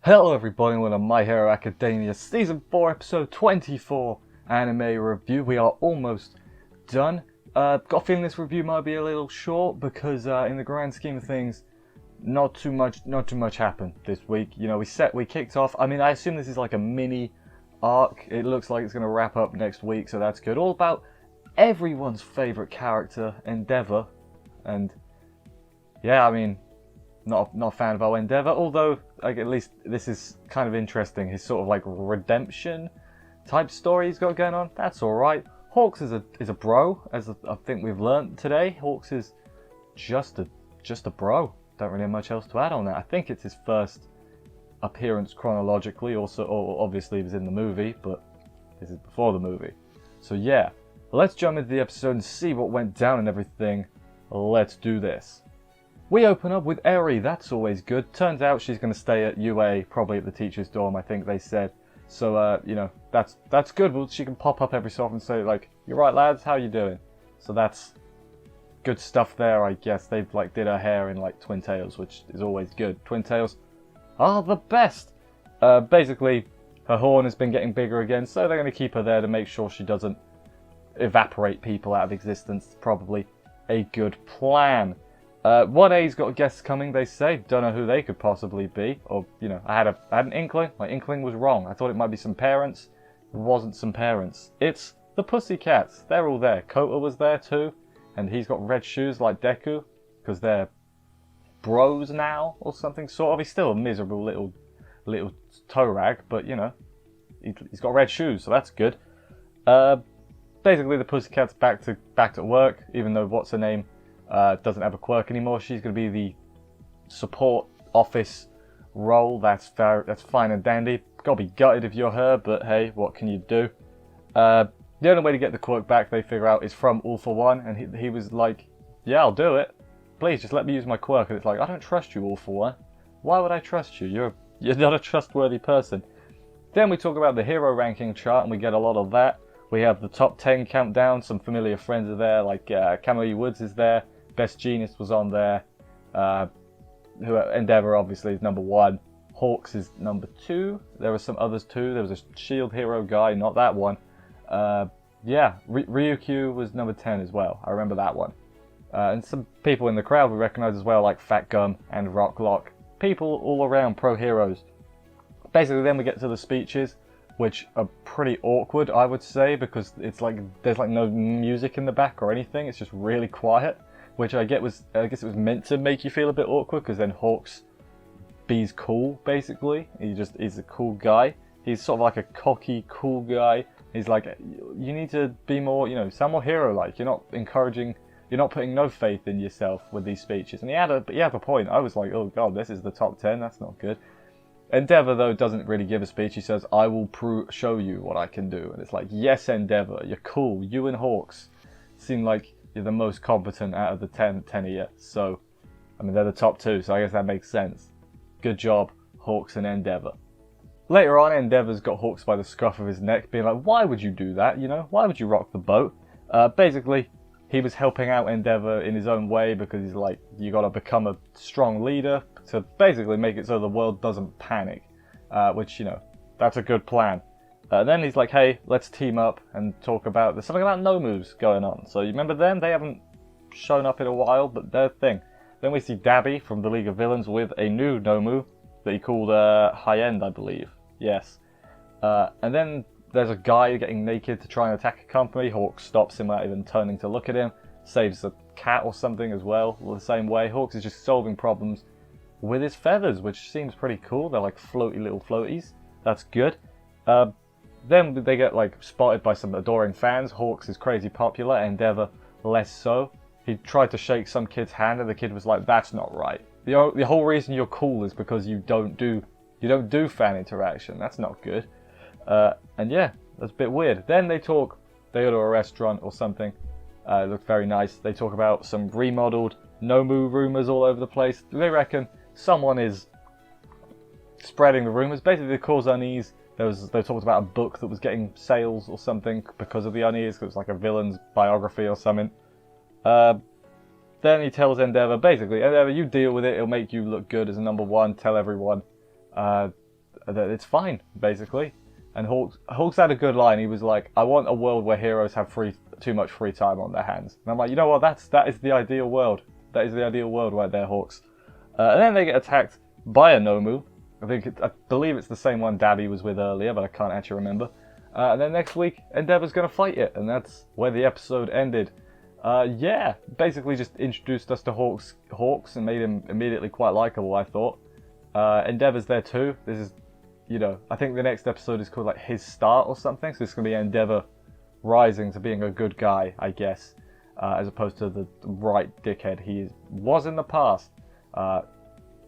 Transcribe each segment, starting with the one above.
Hello everybody, welcome to My Hero Academia Season 4 Episode 24 anime review. We are almost done. Got a feeling this review might be a little short because in the grand scheme of things, not too much happened this week. You know, we kicked off. I mean, I assume this is like a mini arc. It looks like it's going to wrap up next week, so that's good. All about everyone's favorite character, Endeavor, and yeah, I mean, not a fan of our Endeavor, although like at least this is kind of interesting. His sort of like redemption type story he's got going on. That's all right. Hawks is a bro, as I think we've learned today. Hawks is just a bro. Don't really have much else to add on that. I think it's his first appearance chronologically. Also, or obviously he was in the movie, but this is before the movie. So yeah, let's jump into the episode and see what went down and everything. Let's do this. We open up with Eri, that's always good. Turns out she's going to stay at UA, probably at the teacher's dorm, I think they said. So, you know, that's good. Well, she can pop up every so often and say, like, "You right, lads? How you doing?" So that's good stuff there, I guess. They've, like, did her hair in, like, Twin Tails, which is always good. Twin Tails are the best. Basically, her horn has been getting bigger again, so they're going to keep her there to make sure she doesn't evaporate people out of existence. Probably a good plan. 1A's got guests coming, they say. Don't know who they could possibly be. Or, you know, I had an inkling. My inkling was wrong. I thought it might be some parents. It wasn't some parents. It's the Pussycats. They're all there. Kota was there too. And he's got red shoes like Deku. Because they're bros now, or something sort of. He's still a miserable little toe rag. But, you know, he's got red shoes, so that's good. Basically, the Pussycats back to work. Even though, what's her name? Doesn't have a quirk anymore. She's going to be the support office role. That's fine and dandy. Gotta be gutted if you're her, but hey, what can you do? The only way to get the quirk back, they figure out, is from All For One, and he was like, "Yeah, I'll do it. Please, just let me use my quirk." And it's like, I don't trust you, All For One. Why would I trust you? You're not a trustworthy person. Then we talk about the hero ranking chart, and we get a lot of that. We have the top 10 countdown. Some familiar friends are there, like Kamui Woods is there. Best Genius was on there. Endeavor obviously is number 1. Hawks is number 2. There were some others too. There was a shield hero guy, not that one. Yeah, Ryukyu was number 10 as well. I remember that one. And some people in the crowd we recognize as well, like Fat Gum and Rocklock. People all around pro heroes. Basically, then we get to the speeches, which are pretty awkward, I would say, because it's like there's like no music in the back or anything. It's just really quiet. Which I guess it was meant to make you feel a bit awkward, because then Hawks B's cool, basically. He's a cool guy. He's sort of like a cocky, cool guy. He's like, you need to be more, you know, sound more hero-like. You're not putting no faith in yourself with these speeches. And he had a point. I was like, oh god, this is the top 10, that's not good. Endeavor, though, doesn't really give a speech. He says, "I will show you what I can do." And it's like, yes, Endeavor, you're cool. You and Hawks seem like you're the most competent out of the 10 of you. So, I mean, they're the top 2, so I guess that makes sense. Good job, Hawks and Endeavor. Later on, Endeavor's got Hawks by the scruff of his neck, being like, why would you do that, you know? Why would you rock the boat? Basically, he was helping out Endeavor in his own way, because he's like, you gotta become a strong leader to basically make it so the world doesn't panic. Which, you know, that's a good plan. Then he's like, hey, let's team up and talk about... There's something about Nomus going on. So you remember them? They haven't shown up in a while, but they're a thing. Then we see Dabi from the League of Villains with a new Nomu that he called High End, I believe. Yes. And then there's a guy getting naked to try and attack a company. Hawks stops him without even turning to look at him. Saves a cat or something as well, the same way. Hawks is just solving problems with his feathers, which seems pretty cool. They're like floaty little floaties. That's good. Then they get like spotted by some adoring fans. Hawks is crazy popular, Endeavor less so. He tried to shake some kid's hand and the kid was like, "That's not right. The whole reason you're cool is because you don't do fan interaction. That's not good." And yeah, that's a bit weird. Then they go to a restaurant or something. It looked very nice. They talk about some remodeled Nomu rumors all over the place. They reckon someone is spreading the rumors. Basically, they cause unease. They talked about a book that was getting sales or something because of the unease, because it's like a villain's biography or something. Then he tells Endeavor, basically, Endeavor, you deal with it, it'll make you look good as a number 1, tell everyone. that it's fine, basically. And Hawks had a good line. He was like, "I want a world where heroes have too much free time on their hands." And I'm like, you know what? That is the ideal world. That is the ideal world right there, Hawks. And then they get attacked by a Nomu. I believe it's the same one Dabi was with earlier, but I can't actually remember. And then next week, Endeavor's going to fight it, and that's where the episode ended. Yeah, basically just introduced us to Hawks and made him immediately quite likable, I thought. Endeavor's there too. This is, I think the next episode is called like His Start or something, so it's going to be Endeavor rising to being a good guy, I guess, as opposed to the right dickhead he was in the past.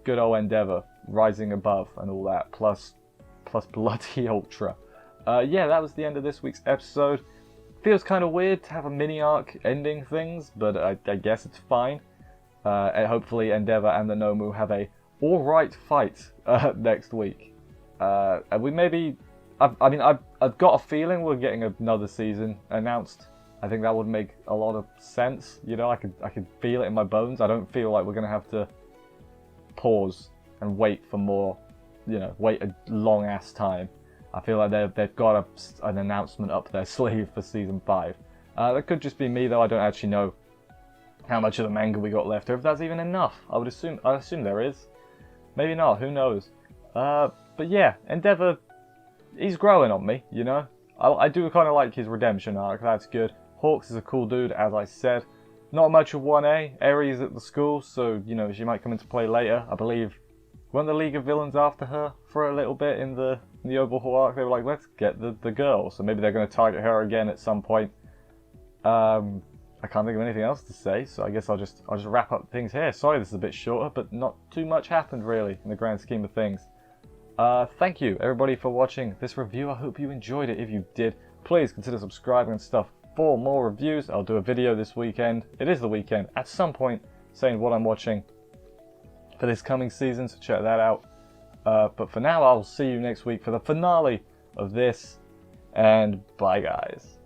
Good old Endeavor, rising above and all that, plus bloody Ultra. Yeah, that was the end of this week's episode. Feels kind of weird to have a mini arc ending things, but I guess it's fine. And hopefully Endeavor and the Nomu have a alright fight next week. And we maybe... I've got a feeling we're getting another season announced. I think that would make a lot of sense. I could feel it in my bones. I don't feel like we're going to have to pause and wait for more, wait a long ass time. I feel like they've got an announcement up their sleeve for season 5. That could just be me though. I don't actually know how much of the manga we got left, or if that's even enough. I assume there is. Maybe not. Who knows? But yeah, Endeavor, he's growing on me. I do kind of like his redemption arc. That's good. Hawks is a cool dude, as I said. Not much of 1A. Eri at the school, so she might come into play later. I believe. Weren't the League of Villains after her for a little bit in the overhaul arc? They were like, let's get the girl. So maybe they're going to target her again at some point. I can't think of anything else to say, so I guess I'll just wrap up things here. Sorry this is a bit shorter, but not too much happened really in the grand scheme of things. Thank you everybody for watching this review. I hope you enjoyed it. If you did, please consider subscribing and stuff for more reviews. I'll do a video this weekend. It is the weekend at some point saying what I'm watching for this coming season, so check that out. But for now, I'll see you next week for the finale of this, and bye guys.